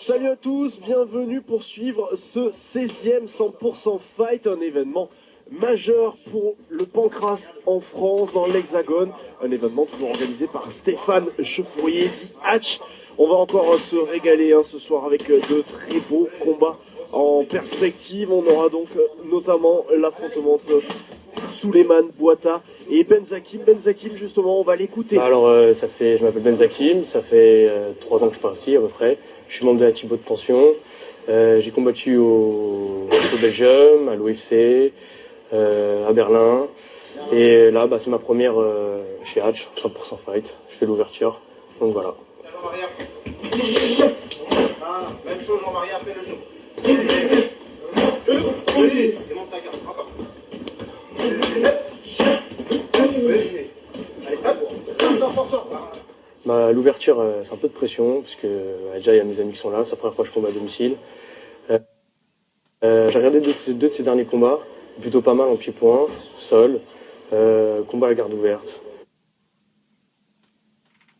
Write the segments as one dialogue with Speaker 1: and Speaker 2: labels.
Speaker 1: Salut à tous, bienvenue pour suivre ce 16e 100% Fight, un événement majeur pour le pancrace en France, dans l'Hexagone. Un événement toujours organisé par Stéphane Chefourier, dit Hatch. On va encore se régaler ce soir avec de très beaux combats en perspective. On aura donc notamment l'affrontement entre Souleymane Bouata et Benzakim. Benzakim, justement, on va l'écouter.
Speaker 2: Alors, je m'appelle Benzakim, ça fait 3 ans que je suis parti à peu près. Je suis membre de la Thibaut de Tension. J'ai combattu au Belgium, à l'OFC, à Berlin. Et là, c'est ma première chez Hatch, 100% Fight. Je fais l'ouverture, donc voilà.
Speaker 3: Même chose, Jean Maria, fais le genou. Et monte ta garde, encore.
Speaker 2: L'ouverture, c'est un peu de pression, parce que déjà il y a mes amis qui sont là, c'est la première fois que je combats à domicile. J'ai regardé deux de ces derniers combats, plutôt pas mal en pied-point, sol, combat à la garde ouverte.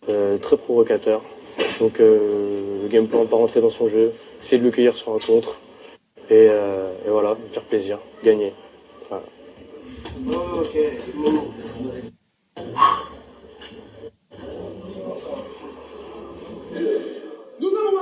Speaker 2: Très provocateur. Donc le game plan, pas rentrer dans son jeu, essayer de le cueillir sur un contre. Et voilà, me faire plaisir, gagner. Voilà.
Speaker 3: Ok. Nous avons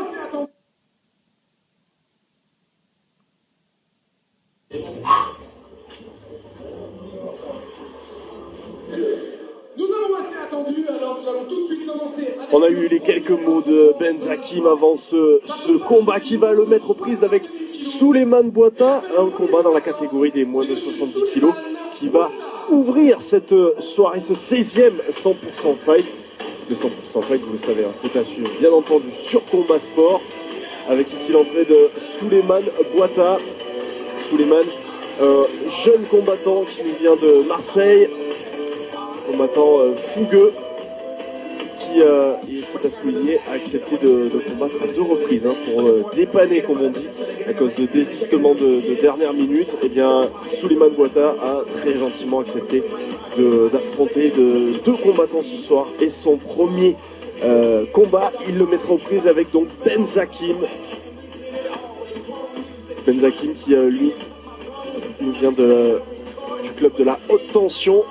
Speaker 3: assez attendu. Alors nous allons tout de suite commencer.
Speaker 1: On a eu les quelques mots de Benzakim avant ce combat qui va le mettre aux prises avec Souleymane Bouata, un combat dans la catégorie des moins de 70 kilos qui va ouvrir cette soirée, ce 16e 100% Fight. Le 100% Fight, vous le savez, c'est à suivre bien entendu sur Combat Sport, avec ici l'entrée de Souleymane Bouata. Souleymane, jeune combattant qui nous vient de Marseille, combattant fougueux, qui, et c'est à souligner, a accepté de combattre à 2 reprises pour dépanner, comme on dit, à cause de désistement de dernière minute. Et bien, Souleymane Bouata a très gentiment accepté d'affronter 2 combattants ce soir. Et son premier combat, il le mettra aux prises avec donc Benzakim. Benzakim qui, lui, nous vient du club de la haute tension,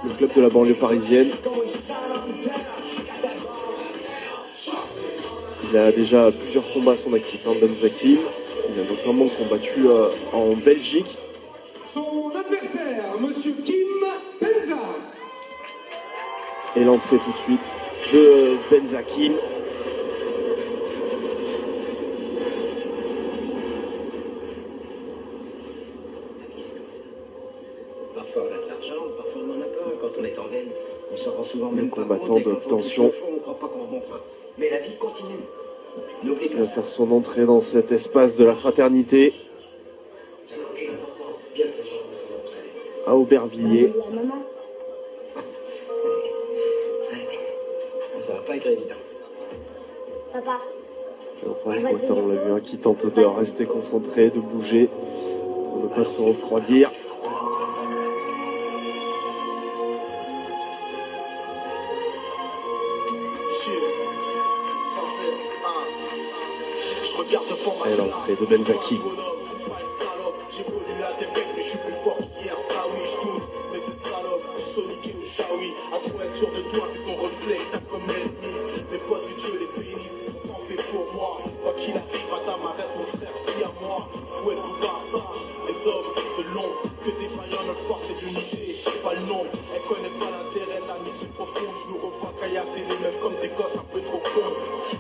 Speaker 1: le club de la banlieue parisienne. Il a déjà plusieurs combats à son actif, Benzakim. Il a notamment combattu en Belgique.
Speaker 3: Son adversaire, Monsieur Kim Penza.
Speaker 1: Et l'entrée tout de suite de Benzakim.
Speaker 4: Parfois on a de l'argent, parfois on n'en a pas. Quand on est en veine, on s'en rend souvent même pas
Speaker 1: combattant
Speaker 4: compte.
Speaker 1: d'obtention.
Speaker 4: On ne croit pas qu'on remontera. Mais la vie continue. N'oublie
Speaker 1: Il
Speaker 4: pas
Speaker 1: va
Speaker 4: ça.
Speaker 1: faire son entrée dans cet espace de la fraternité
Speaker 4: Ça n'a aucune importance. Bien que les gens puissent s'entraîner.
Speaker 1: à Aubervilliers.
Speaker 5: La maman.
Speaker 4: Ça va pas être évident.
Speaker 5: Papa.
Speaker 1: Et enfin, ce matin, on l'a vu qui tente de rester concentré, de bouger pour ne pas se refroidir. Et l'entrée de Benzakim.
Speaker 3: J'ai connu la défaite, mais je suis plus fort qu'hier, ça oui, je doute. Mais c'est salope, Sonic et Shawi. À toi être sûr de toi, c'est ton reflet, t'as comme ennemi. Mes potes, que Dieu les bénisse, t'en fais pour moi. Quoi qu'il arrive, Adama reste mon frère, si à moi. Faut être tout bastard, les hommes de l'ombre. Que des vaillants, notre force est d'unité, pas le nombre. Elle connaît pas l'intérêt, l'amitié profonde. Je nous revois caillasser les meufs comme des gosses un peu trop cons.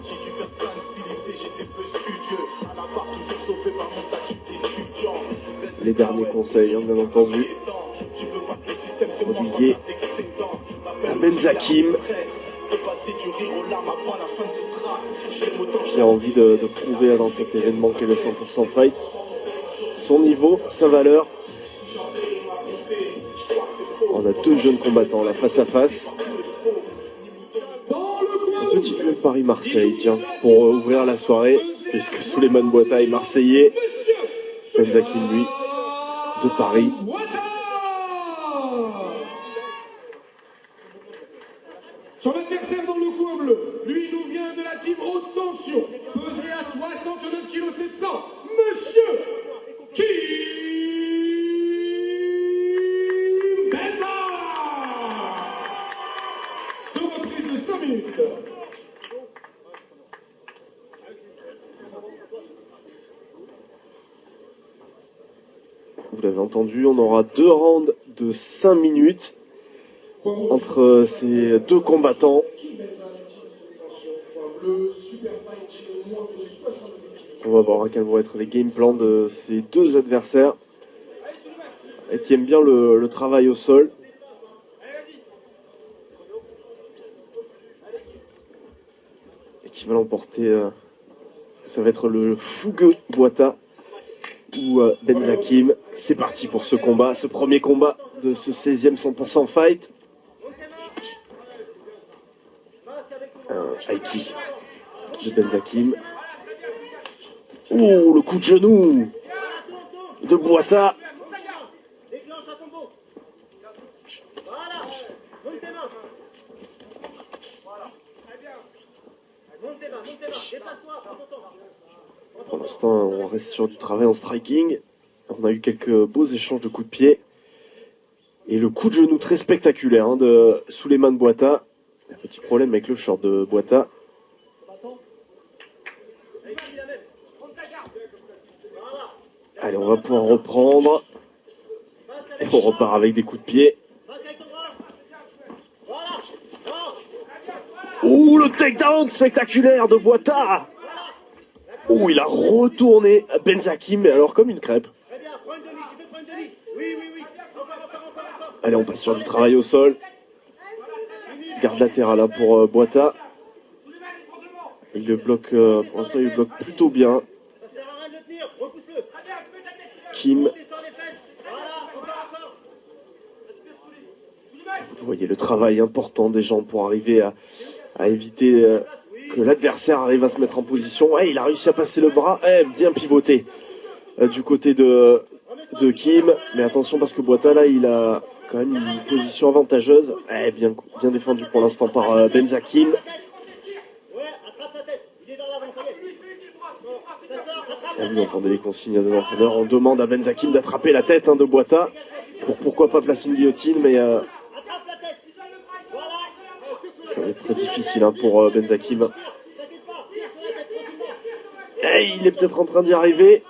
Speaker 3: J'ai dû faire 5-6 lycées, j'étais peu studieux. À la part, toujours sauvé par mon statut d'étudiant.
Speaker 1: Les derniers conseils, bien entendu. Prodigués à Benzakim, qui a envie de prouver dans cet événement qu'est le 100% Fight son niveau, sa valeur. On a 2 jeunes combattants là face à face. Un petit duel Paris-Marseille, tiens, pour ouvrir la soirée, puisque Souleymane Bouata est marseillais. Benzakim, lui, de Paris.
Speaker 3: Son adversaire dans le coin bleu, lui nous vient de la team haute tension, pesé à 60
Speaker 1: Vous l'avez entendu, on aura 2 rounds de 5 minutes entre ces deux combattants. On va voir quels vont être les game plans de ces deux adversaires et qui aiment bien le travail au sol. Et qui va l'emporter. Est-ce que ça va être le fougueux Boita ou Benzakim? C'est parti pour ce combat, ce premier combat de ce 16e 100% fight. Un high kick de Benzakim. Oh, le coup de genou de Boita. Pour l'instant, on reste sur du travail en striking. On a eu quelques beaux échanges de coups de pied. Et le coup de genou très spectaculaire de Souleymane Boita. Un petit problème avec le short de Boita. Allez, on va pouvoir reprendre. Et on repart avec des coups de pied. Ouh, le takedown spectaculaire de Boita. Ouh, il a retourné Benzakim, mais alors comme une crêpe. Allez, on passe sur du travail au sol. Garde latérale pour Boita. Il le bloque, pour l'instant, il le bloque plutôt bien. Kim. Vous voyez le travail important des gens pour arriver à éviter que l'adversaire arrive à se mettre en position. Il a réussi à passer le bras, bien pivoté du côté de Kim. Mais attention parce que Boita là, il a quand même une position avantageuse. Bien défendu pour l'instant par Benzakim. Vous entendez les consignes des entraîneurs. On demande à Benzakim d'attraper la tête de Boita pour pourquoi pas placer une guillotine, mais ça va être très difficile pour Benzakim. Il est peut-être en train d'y arriver.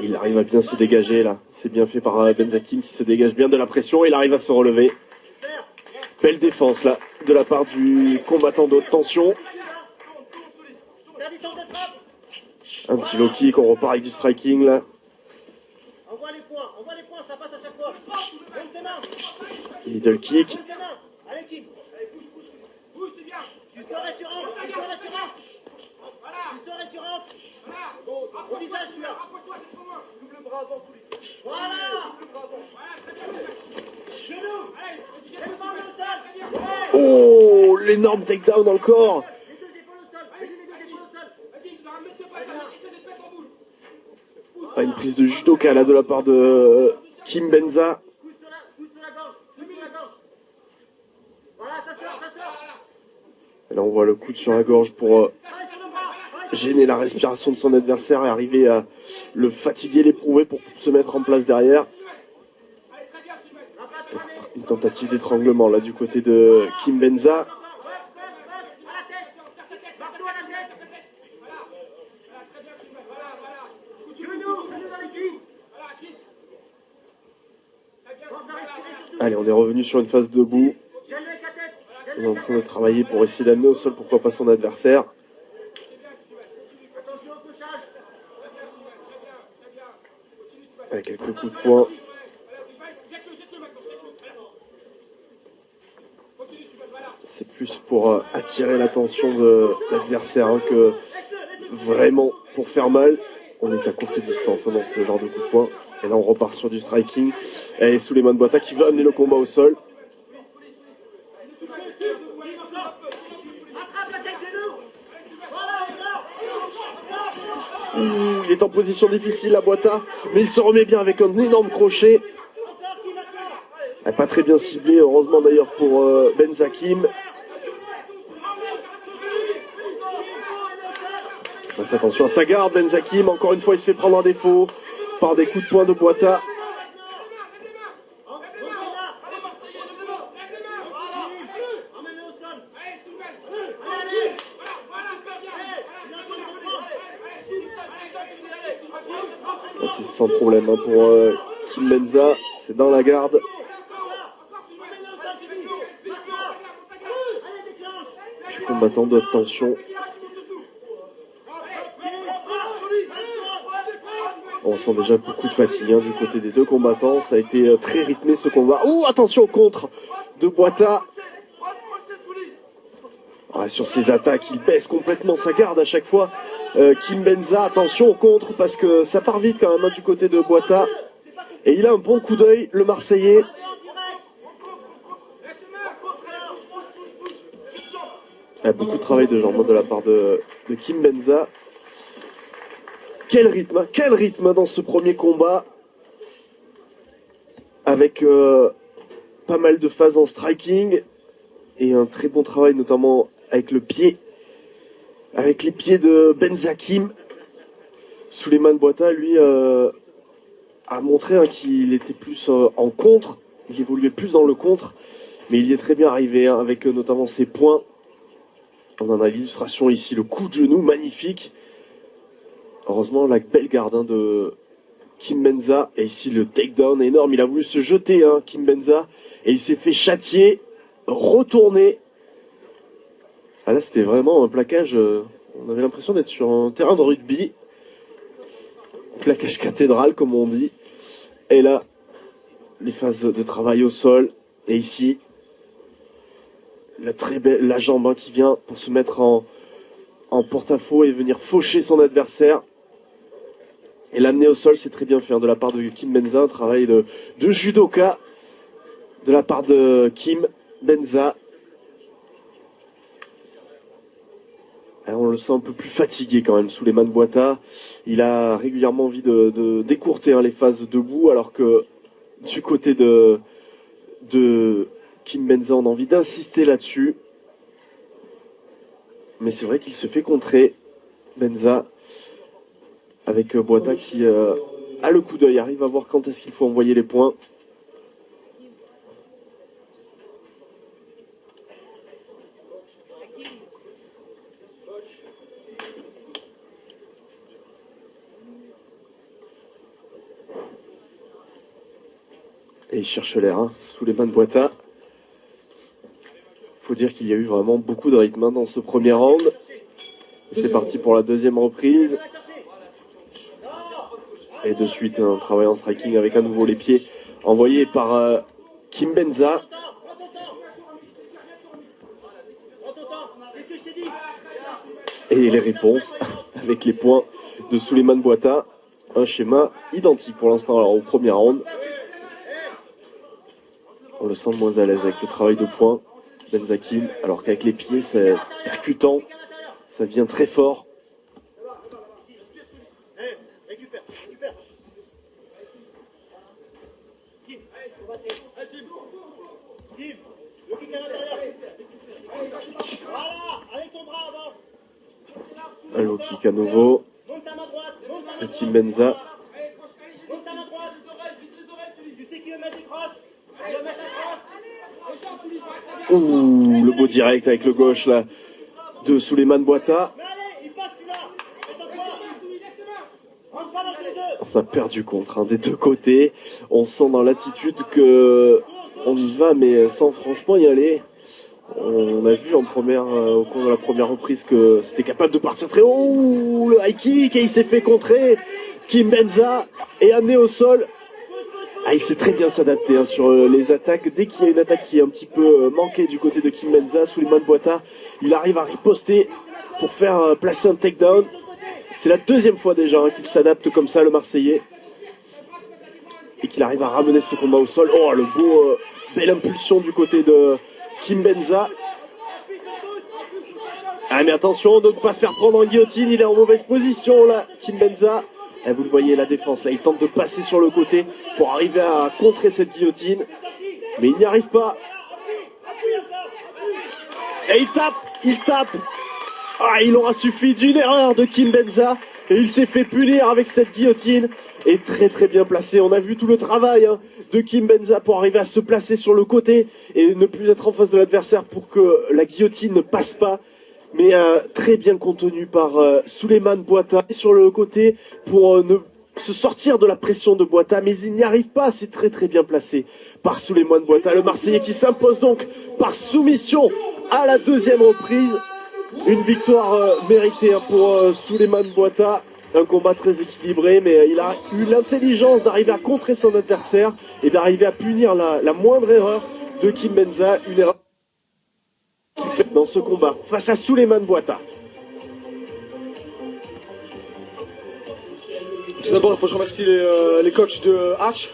Speaker 1: Il arrive à bien se dégager là. C'est bien fait par Benzakim qui se dégage bien de la pression. Il arrive à se relever. Belle défense là de la part du combattant de haute tension. Un petit low kick, on repart avec du striking là. Middle kick. Oh, l'énorme takedown encore. Une prise de judoka là de la part de Kim Benza. Et là on voit le coude sur la gorge pour gêner la respiration de son adversaire et arriver à le fatiguer, l'éprouver pour se mettre en place derrière. Une tentative d'étranglement là du côté de Kim Benza. Allez, on est revenu sur une phase debout. On est en train de travailler pour essayer d'amener au sol, pourquoi pas son adversaire. Avec quelques coups de poing. C'est plus pour attirer l'attention de l'adversaire que vraiment pour faire mal. On est à courte distance dans ce genre de coup de poing. Et là on repart sur du striking. Et Souleymane Boita qui veut amener le combat au sol. Il est en position difficile la Boita, mais il se remet bien avec un énorme crochet. Pas très bien ciblé, heureusement d'ailleurs pour Benzakim. Fasse attention à sa garde, Benzakim, encore une fois il se fait prendre en défaut par des coups de poing de Boita. Ça, c'est sans problème hein, pour Kim Benza. C'est dans la garde. Puis combattant de tension. On sent déjà beaucoup de fatigue hein, du côté des deux combattants. Ça a été très rythmé ce combat. Oh, attention au contre de Boita. Ah, sur ses attaques, il baisse complètement sa garde à chaque fois. Kim Benza, attention au contre parce que ça part vite quand même hein, du côté de Boita. Et il a un bon coup d'œil, le Marseillais. Il y a beaucoup de travail de jambes de la part de Kim Benza. Quel rythme dans ce premier combat. Avec pas mal de phases en striking. Et un très bon travail notamment avec le pied. Avec les pieds de Benzakim. Souleymane Boita, lui, a montré hein, qu'il était plus en contre. Il évoluait plus dans le contre. Mais il y est très bien arrivé hein, avec notamment ses poings. On en a l'illustration ici, le coup de genou magnifique. Heureusement, la belle garde hein, de Kim Benza. Et ici, le takedown énorme. Il a voulu se jeter, hein, Kim Benza. Et il s'est fait châtier, retourner. Ah là, c'était vraiment un plaquage. On avait l'impression d'être sur un terrain de rugby. Plaquage cathédrale, comme on dit. Et là, les phases de travail au sol. Et ici, la jambe hein, qui vient pour se mettre en porte-à-faux et venir faucher son adversaire. Et l'amener au sol, c'est très bien fait hein, de la part de Kim Benza. Un travail de judoka de la part de Kim Benza. On le sent un peu plus fatigué quand même, Souleymane Boita. Il a régulièrement envie d'écourter hein, les phases debout, alors que du côté de Kim Benza, on a envie d'insister là-dessus. Mais c'est vrai qu'il se fait contrer, Benza, avec Boita qui a le coup d'œil, arrive à voir quand est-ce qu'il faut envoyer les points. Et il cherche l'air, hein, Souleymane Boita. Faut dire qu'il y a eu vraiment beaucoup de rythme hein, dans ce premier round. Et c'est parti pour la deuxième reprise. Et de suite, un travail en striking avec à nouveau les pieds envoyés par Kim Benza. Et les réponses avec les points de Souleymane Boita. Un schéma identique pour l'instant alors au premier round. On le sent moins à l'aise avec le travail de poing, Benzakim, alors qu'avec les pieds, c'est percutant, ça vient très fort. Un low kick à nouveau de Kim Benza. Ouh, le beau direct avec le gauche là de Souleymane Boita. On a perdu contre des deux côtés. On sent dans l'attitude que on y va mais sans franchement y aller. On a vu au cours de la première reprise que c'était capable de partir très haut. Ouh, le high kick et il s'est fait contrer. Kim Benza est amené au sol. Ah, il sait très bien s'adapter hein, sur les attaques. Dès qu'il y a une attaque qui est un petit peu manquée du côté de Kim Benza, Souleymane Boita, il arrive à riposter pour faire placer un takedown. C'est la deuxième fois déjà hein, qu'il s'adapte comme ça, le Marseillais. Et qu'il arrive à ramener ce combat au sol. Oh, le beau, belle impulsion du côté de Kim Benza. Ah, mais attention de ne pas se faire prendre en guillotine. Il est en mauvaise position là, Kim Benza. Et vous le voyez, la défense, là, il tente de passer sur le côté pour arriver à contrer cette guillotine. Mais il n'y arrive pas. Et il tape. Ah, il aura suffi d'une erreur de Kim Benza. Et il s'est fait punir avec cette guillotine. Et très très bien placé. On a vu tout le travail hein, de Kim Benza pour arriver à se placer sur le côté et ne plus être en face de l'adversaire pour que la guillotine ne passe pas. Mais très bien contenu par Souleymane Boita sur le côté pour ne se sortir de la pression de Boita, mais il n'y arrive pas. C'est très très bien placé par Souleymane Boita, le Marseillais qui s'impose donc par soumission à la deuxième reprise. Une victoire méritée pour Souleymane Boita. Un combat très équilibré, mais il a eu l'intelligence d'arriver à contrer son adversaire et d'arriver à punir la moindre erreur de Kim Benza. Une erreur qui perd dans ce combat face à Souleymane Boita.
Speaker 6: Tout d'abord, il faut que je remercie les coachs de H.